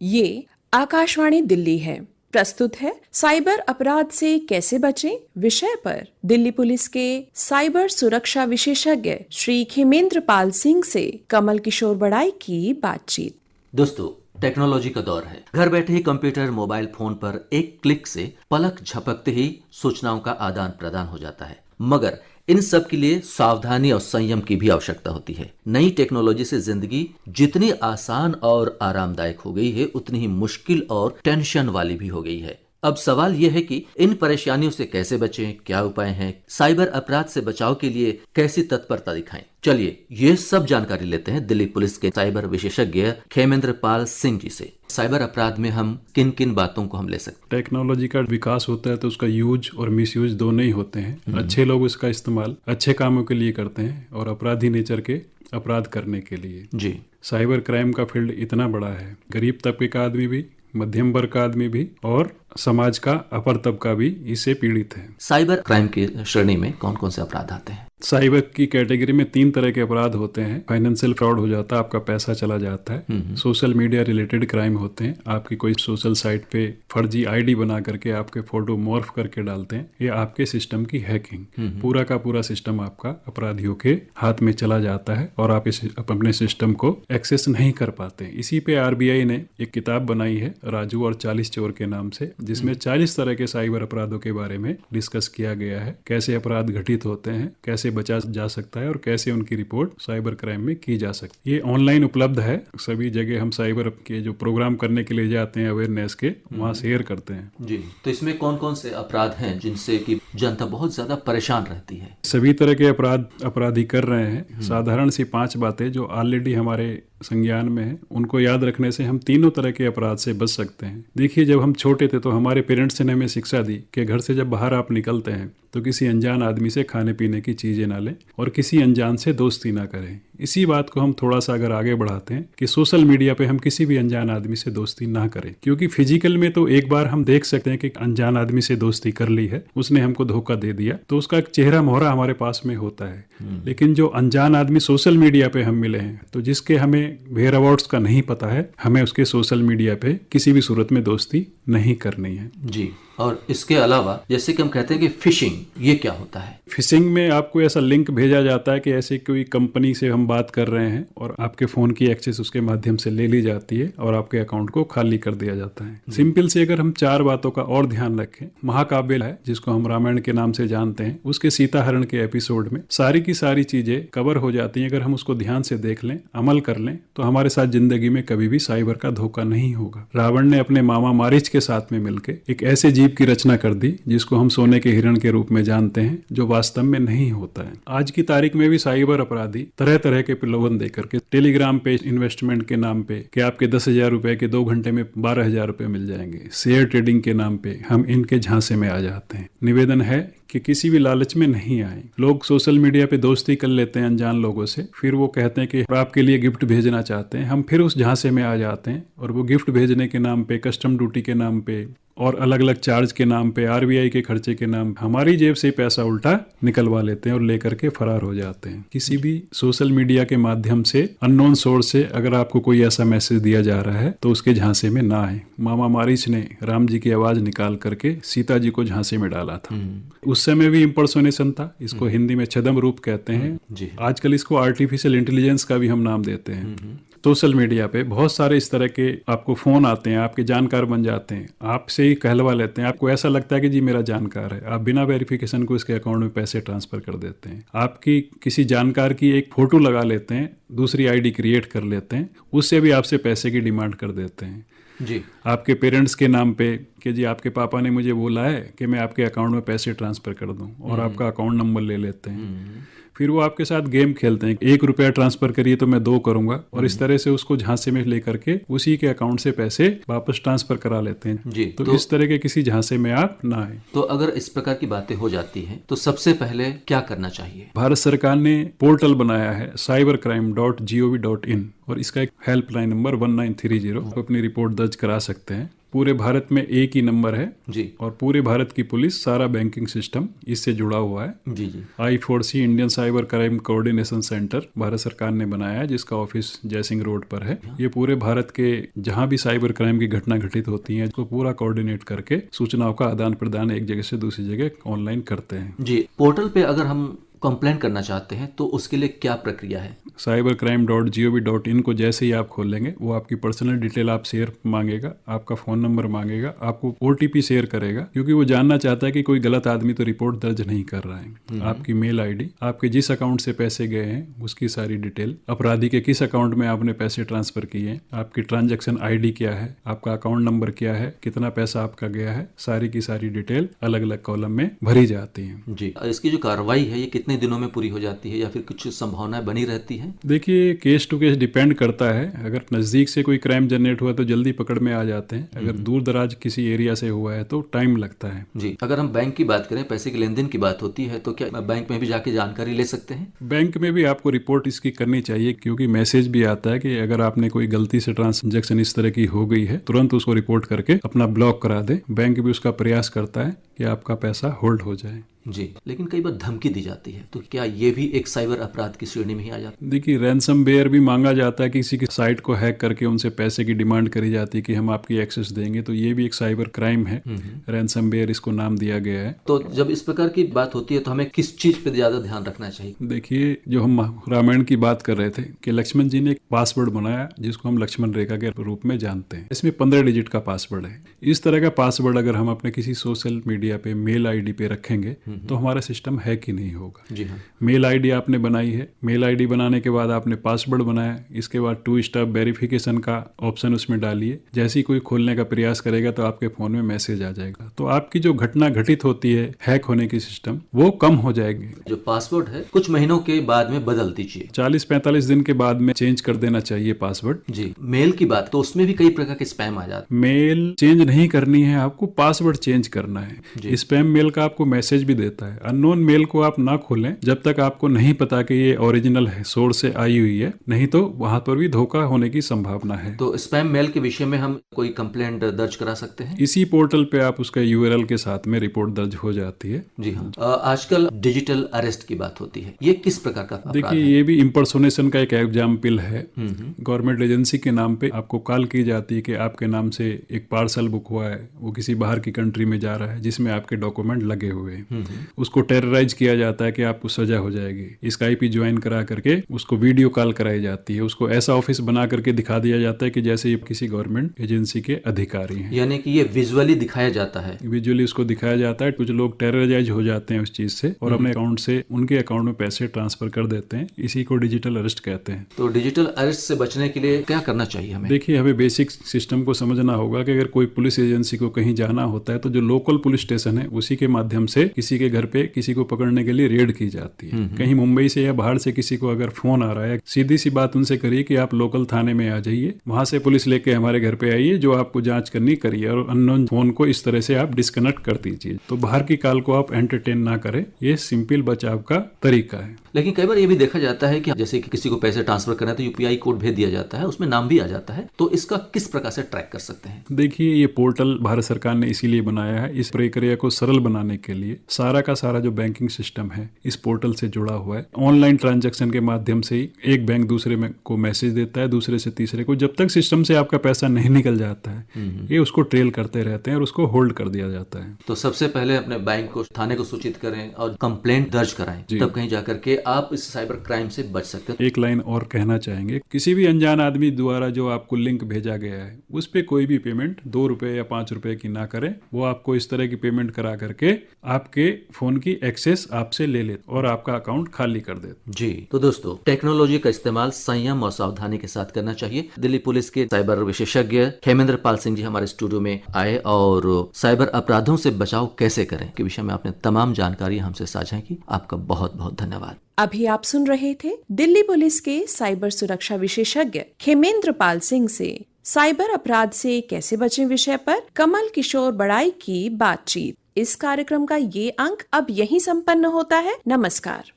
ये आकाशवाणी दिल्ली है। प्रस्तुत है साइबर अपराध से कैसे बचें विषय पर दिल्ली पुलिस के साइबर सुरक्षा विशेषज्ञ श्री खेमेंद्र पाल सिंह से कमल किशोर बड़ाई की बातचीत। दोस्तों, टेक्नोलॉजी का दौर है। घर बैठे ही कंप्यूटर, मोबाइल फोन पर एक क्लिक से पलक झपकते ही सूचनाओं का आदान प्रदान हो जाता है, मगर इन सब के लिए सावधानी और संयम की भी आवश्यकता होती है। नई टेक्नोलॉजी से जिंदगी जितनी आसान और आरामदायक हो गई है, उतनी ही मुश्किल और टेंशन वाली भी हो गई है। अब सवाल यह है कि इन परेशानियों से कैसे बचें, क्या उपाय हैं, साइबर अपराध से बचाव के लिए कैसी तत्परता दिखाएं। चलिए ये सब जानकारी लेते हैं दिल्ली पुलिस के साइबर विशेषज्ञ खेमेंद्र पाल सिंह जी से। साइबर अपराध में हम किन किन बातों को हम ले सकते हैं? टेक्नोलॉजी का विकास होता है तो उसका यूज और मिसयूज दोनों ही होते हैं। अच्छे लोग इसका इस्तेमाल अच्छे कामों के लिए करते हैं और अपराधी नेचर के अपराध करने के लिए। जी, साइबर क्राइम का फील्ड इतना बड़ा है, गरीब तबके का आदमी भी, मध्यम वर्ग का आदमी भी और समाज का अपर तबका भी इससे पीड़ित है। साइबर क्राइम की श्रेणी में कौन कौन से अपराध आते हैं? साइबर की कैटेगरी में 3 तरह के अपराध होते हैं। फाइनेंशियल फ्रॉड हो जाता है, आपका पैसा चला जाता है। सोशल मीडिया रिलेटेड क्राइम होते हैं, आपकी कोई सोशल साइट पे फर्जी आईडी बना करके आपके फोटो मॉर्फ करके डालते हैं। ये आपके सिस्टम की हैकिंग, पूरा का पूरा सिस्टम आपका अपराधियों के हाथ में चला जाता है और आप इस अपने सिस्टम को एक्सेस नहीं कर पाते। इसी पे आरबीआई ने एक किताब बनाई है, राजू और 40 चोर के नाम से, जिसमें 40 तरह के साइबर अपराधों के बारे में डिस्कस किया गया है। कैसे अपराध घटित होते हैं, कैसे बचा जा सकता है और कैसे उनकी रिपोर्ट साइबर क्राइम में की जा सकती है। ये ऑनलाइन उपलब्ध है सभी जगह। हम साइबर के जो प्रोग्राम करने के लिए जाते हैं अवेयरनेस के, वहाँ शेयर करते हैं। जी, तो इसमें कौन कौन से अपराध हैं जिनसे कि जनता बहुत ज्यादा परेशान रहती है? सभी तरह के अपराधी कर रहे हैं। साधारण सी 5 बातें जो ऑलरेडी हमारे संज्ञान में है, उनको याद रखने से हम तीनों तरह के अपराध से बच सकते हैं। देखिए, जब हम छोटे थे तो हमारे पेरेंट्स ने हमें शिक्षा दी कि घर से जब बाहर आप निकलते हैं तो किसी अनजान आदमी से खाने पीने की चीजें ना लें और किसी अनजान से दोस्ती ना करें। इसी बात को हम थोड़ा सा अगर आगे बढ़ाते हैं कि सोशल मीडिया पे हम किसी भी अनजान आदमी से दोस्ती ना करें, क्योंकि फिजिकल में तो एक बार हम देख सकते हैं कि अनजान आदमी से दोस्ती कर ली है, उसने हमको धोखा दे दिया, तो उसका एक चेहरा मोहरा हमारे पास में होता है। लेकिन जो अनजान आदमी सोशल मीडिया पे हम मिले हैं, तो जिसके हमें वेयर अबाउट्स का नहीं पता है, हमें उसके सोशल मीडिया पे किसी भी सूरत में दोस्ती नहीं करनी है। जी, और इसके अलावा जैसे कि हम कहते हैं कि फिशिंग, ये क्या होता है? फिशिंग में आपको ऐसा लिंक भेजा जाता है कि ऐसे कोई कंपनी से हम बात कर रहे हैं और आपके फोन की एक्सेस उसके माध्यम से ले ली जाती है और आपके अकाउंट को खाली कर दिया जाता है। सिंपल से अगर हम 4 बातों का और ध्यान रखें, महाकाव्य है जिसको हम रामायण के नाम से जानते हैं, उसके सीता हरण के एपिसोड में सारी की सारी चीजें कवर हो जाती हैं। अगर हम उसको ध्यान से देख लें, अमल कर लें, तो हमारे साथ जिंदगी में कभी भी साइबर का धोखा नहीं होगा। रावण ने अपने मामा मारीच के साथ में मिलकर एक ऐसे जीव की रचना कर दी जिसको हम सोने के हिरण के रूप में जानते हैं, जो वास्तव में नहीं होता है। आज की तारीख में भी साइबर अपराधी तरह तरह के प्रलोभन देकर के टेलीग्राम पे इन्वेस्टमेंट के नाम पे कि आपके 10,000 रुपए के 2 घंटे में 12,000 रुपए मिल जाएंगे, शेयर ट्रेडिंग के नाम पे हम इनके झांसे में आ जाते हैं। निवेदन है कि किसी भी लालच में नहीं आए। लोग सोशल मीडिया पे दोस्ती कर लेते हैं अनजान लोगों से, फिर वो कहते हैं कि आपके लिए गिफ्ट भेजना चाहते हैं, हम फिर उस झांसे में आ जाते हैं और वो गिफ्ट भेजने के नाम पे, कस्टम ड्यूटी के नाम पे और अलग अलग चार्ज के नाम पे, आरबीआई के खर्चे के नाम, हमारी जेब से पैसा उल्टा निकलवा लेते हैं और लेकर के फरार हो जाते हैं। किसी भी सोशल मीडिया के माध्यम से अननोन सोर्स से अगर आपको कोई ऐसा मैसेज दिया जा रहा है तो उसके झांसे में ना आए। मामा मारीच ने राम जी की आवाज निकाल करके सीता जी को झांसे में डाला था। उस समय भी इम्पर्सोनेशन था, इसको हिंदी में छद्म रूप कहते हैं। आजकल इसको आर्टिफिशियल इंटेलिजेंस का भी हम नाम देते हैं। सोशल मीडिया पे बहुत सारे इस तरह के आपको फोन आते हैं, आपके जानकार बन जाते हैं, आपसे ही कहलवा लेते हैं। आपको ऐसा लगता है कि जी मेरा जानकार है, आप बिना वेरिफिकेशन को इसके अकाउंट में पैसे ट्रांसफर कर देते हैं। आपकी किसी जानकार की एक फोटो लगा लेते हैं, दूसरी आईडी क्रिएट कर लेते हैं, उससे भी आपसे पैसे की डिमांड कर देते हैं। जी, आपके पेरेंट्स के नाम पे कि जी आपके पापा ने मुझे बोला है कि मैं आपके अकाउंट में पैसे ट्रांसफर कर दूं, और आपका अकाउंट नंबर ले लेते हैं। फिर वो आपके साथ गेम खेलते हैं, 1 रुपया ट्रांसफर करिए तो मैं 2 करूंगा, और इस तरह से उसको झांसे में लेकर के उसी के अकाउंट से पैसे वापस ट्रांसफर करा लेते हैं। जी, तो इस तरह के किसी झांसे में आप ना आए। तो अगर इस प्रकार की बातें हो जाती हैं तो सबसे पहले क्या करना चाहिए? भारत सरकार ने पोर्टल बनाया है cybercrime.gov.in और इसका एक हेल्पलाइन नंबर 1930, आप अपनी रिपोर्ट दर्ज करा सकते हैं। पूरे भारत में एक ही नंबर है जी और पूरे भारत की पुलिस सारा बैंकिंग सिस्टम इससे जुड़ा हुआ है। जी जी I4C Indian cyber crime coordination centre Bharat सरकार ने बनाया है, जिसका ऑफिस जयसिंह रोड पर है। ये पूरे भारत के जहां भी साइबर क्राइम की घटना घटित होती है उसको पूरा कोऑर्डिनेट करके सूचनाओं का आदान प्रदान एक जगह से दूसरी जगह ऑनलाइन करते हैं। जी। पोर्टल पे अगर हम कंप्लेंट करना चाहते हैं तो उसके लिए क्या प्रक्रिया है? cybercrime.gov.in को जैसे ही आप खोलेंगे वो आपकी पर्सनल डिटेल आप शेयर मांगेगा, आपका फ़ोन नंबर मांगेगा, आपको OTP शेयर करेगा, क्योंकि वो जानना चाहता है कि कोई गलत आदमी तो रिपोर्ट दर्ज नहीं कर रहा है। आपकी मेल आईडी, आपके जिस अकाउंट से पैसे गए हैं उसकी सारी डिटेल, अपराधी के किस अकाउंट में आपने पैसे ट्रांसफर किए हैं, आपकी ट्रांजैक्शन ID क्या है, आपका अकाउंट नंबर क्या है, कितना पैसा आपका गया है, सारी की सारी डिटेल अलग अलग कॉलम में भरी जाती है। जी। इसकी जो कार्रवाई है ये कितने दिनों में पूरी हो जाती है या फिर कुछ संभावनाएं बनी रहती है? देखिए, केस टू केस डिपेंड करता है। अगर नज़दीक से कोई क्राइम जनरेट हुआ तो जल्दी पकड़ में आ जाते हैं, अगर दूर दराज किसी एरिया से हुआ है तो टाइम लगता है। जी। अगर हम बैंक की बात करें, पैसे के लेन देन की बात होती है, तो क्या बैंक में भी जाके जानकारी ले सकते हैं? बैंक में भी आपको रिपोर्ट इसकी करनी चाहिए, क्योंकि मैसेज भी आता है कि अगर आपने कोई गलती से ट्रांजैक्शन इस तरह की हो गई है तुरंत उसको रिपोर्ट करके अपना ब्लॉक करा दे। बैंक भी उसका प्रयास करता है कि आपका पैसा होल्ड हो जाए। जी। लेकिन कई बार धमकी दी जाती है, तो क्या ये भी एक साइबर अपराध की श्रेणी में ही आ जाता है? देखिए, रैंसमवेयर भी मांगा जाता है, किसी की साइट को हैक करके उनसे पैसे की डिमांड करी जाती है कि हम आपकी एक्सेस देंगे, तो ये भी एक साइबर क्राइम है। रैंसमवेयर इसको नाम दिया गया है। तो जब इस प्रकार की बात होती है तो हमें किस चीज पे ज्यादा ध्यान रखना चाहिए? देखिए, जो हम रामायण की बात कर रहे थे कि लक्ष्मण जी ने एक पासवर्ड बनाया जिसको हम लक्ष्मण रेखा के रूप में जानते हैं। इसमें 15 डिजिट का पासवर्ड है। इस तरह का पासवर्ड अगर हम अपने किसी सोशल मीडिया पे, मेल ID पे रखेंगे तो हमारा सिस्टम है कि नहीं होगा। जी हाँ। मेल ID आपने बनाई है, मेल ID बनाने के बाद आपने पासवर्ड बनाया, इसके बाद 2 स्टेप वेरिफिकेशन का ऑप्शन उसमें डालिए। जैसे ही कोई खोलने का प्रयास करेगा तो आपके फोन में मैसेज आ जाएगा, तो आपकी जो घटना घटित होती है हैक होने की सिस्टम, वो कम हो जाएगी। जो पासवर्ड है कुछ महीनों के बाद में बदल दीजिए। 40-45 दिन के बाद में चेंज कर देना चाहिए पासवर्ड। जी। मेल की बात, तो उसमें भी कई प्रकार के स्पैम आ जाते मेल चेंज नहीं करनी है, आपको पासवर्ड चेंज करना है। स्पैम मेल का आपको मैसेज भी देता है। अननोन मेल को आप ना खोलें जब तक आपको नहीं पता कि ये ओरिजिनल है, सोर्स से आई हुई है, नहीं तो वहां पर भी धोखा होने की संभावना है। तो स्पैम मेल के विषय में हम कोई कंप्लेंट दर्ज करा सकते हैं? इसी पोर्टल पे आप उसका URL के साथ में रिपोर्ट दर्ज हो जाती है। जी हाँ। आजकल डिजिटल अरेस्ट की बात होती है, ये किस प्रकार का अपराध देखिए, है? ये भी इम्पर्सोनेशन का एक एग्जाम्पल है। गवर्नमेंट एजेंसी के नाम पे आपको कॉल की जाती है कि आपके नाम से एक पार्सल बुक हुआ है, वो किसी बाहर की कंट्री में जा रहा है जिसमें आपके डॉक्यूमेंट लगे हुए हैं। उसको टेरराइज किया जाता है कि आपको सजा हो जाएगी। स्काइप ज्वाइन करा करके उसको वीडियो कॉल कराई जाती है, उसको ऐसा ऑफिस बना करके दिखा दिया जाता है कि जैसे ये किसी गवर्नमेंट एजेंसी के अधिकारी हैं। यानी कि ये विजुअली दिखाया जाता है। विजुअली उसको दिखाया जाता है। कुछ लोग टेरराइज हो जाते हैं उस चीज से और अपने अकाउंट से उनके अकाउंट में पैसे ट्रांसफर कर देते हैं। इसी को डिजिटल अरेस्ट कहते हैं। तो डिजिटल अरेस्ट से बचने के लिए क्या करना चाहिए हमें? देखिए, हमें बेसिक सिस्टम को समझना होगा कि अगर कोई पुलिस एजेंसी को कहीं जाना होता है तो जो लोकल पुलिस स्टेशन है उसी के माध्यम से किसी के घर पे किसी को पकड़ने के लिए रेड की जाती है। कहीं मुंबई से या बाहर से किसी को अगर फोन आ रहा है, सीधी सी बात उनसे करिए कि आप लोकल थाने में आ जाइए, वहां से पुलिस लेके हमारे घर पे आइए, जो आपको जांच करनी करिए, और अननोन फोन को इस तरह से आप डिस्कनेक्ट कर दीजिए। तो बाहर की कॉल को आप एंटरटेन ना करें, ये सिंपल बचाव का तरीका है। लेकिन कई बार ये भी देखा जाता है कि जैसे कि किसी को पैसे ट्रांसफर करना है तो UPI कोड भेज दिया जाता है, उसमें नाम भी आ जाता है, तो इसका किस प्रकार से ट्रैक कर सकते हैं? देखिए, ये पोर्टल भारत सरकार ने इसीलिए बनाया है, इस प्रक्रिया को सरल बनाने के लिए। सारा का सारा जो बैंकिंग सिस्टम है इस पोर्टल से जुड़ा हुआ है। ऑनलाइन ट्रांजैक्शन के माध्यम से ही एक बैंक दूसरे में को मैसेज देता है, दूसरे से तीसरे को। जब तक सिस्टम से आपका पैसा नहीं निकल जाता है ये उसको ट्रेल करते रहते हैं और उसको होल्ड कर दिया जाता है। तो सबसे पहले अपने बैंक को, थाने को सूचित करें और कंप्लेंट दर्ज कराएं, तब कहीं जाकर के आप इस साइबर क्राइम से बच सकते हैं। एक लाइन और कहना चाहेंगे, किसी भी अनजान आदमी द्वारा जो आपको लिंक भेजा गया है उस पे कोई भी पेमेंट 2 रुपए या 5 रुपए की ना करें। वो आपको इस तरह की पेमेंट करा करके आपके फोन की एक्सेस आपसे ले ले और आपका अकाउंट खाली कर दे। जी। तो दोस्तों, टेक्नोलॉजी का इस्तेमाल संयम और सावधानी के साथ करना चाहिए। दिल्ली पुलिस के साइबर विशेषज्ञ खेमेंद्र पाल सिंह जी हमारे स्टूडियो में आए और साइबर अपराधों से बचाव कैसे करें के विषय में आपने तमाम जानकारी हमसे साझा की। आपका बहुत बहुत धन्यवाद। अभी आप सुन रहे थे दिल्ली पुलिस के साइबर सुरक्षा विशेषज्ञ खेमेंद्र पाल सिंह से साइबर अपराध से कैसे बचें विषय पर कमल किशोर बड़ाई की बातचीत। इस कार्यक्रम का ये अंक अब यहीं संपन्न होता है। नमस्कार।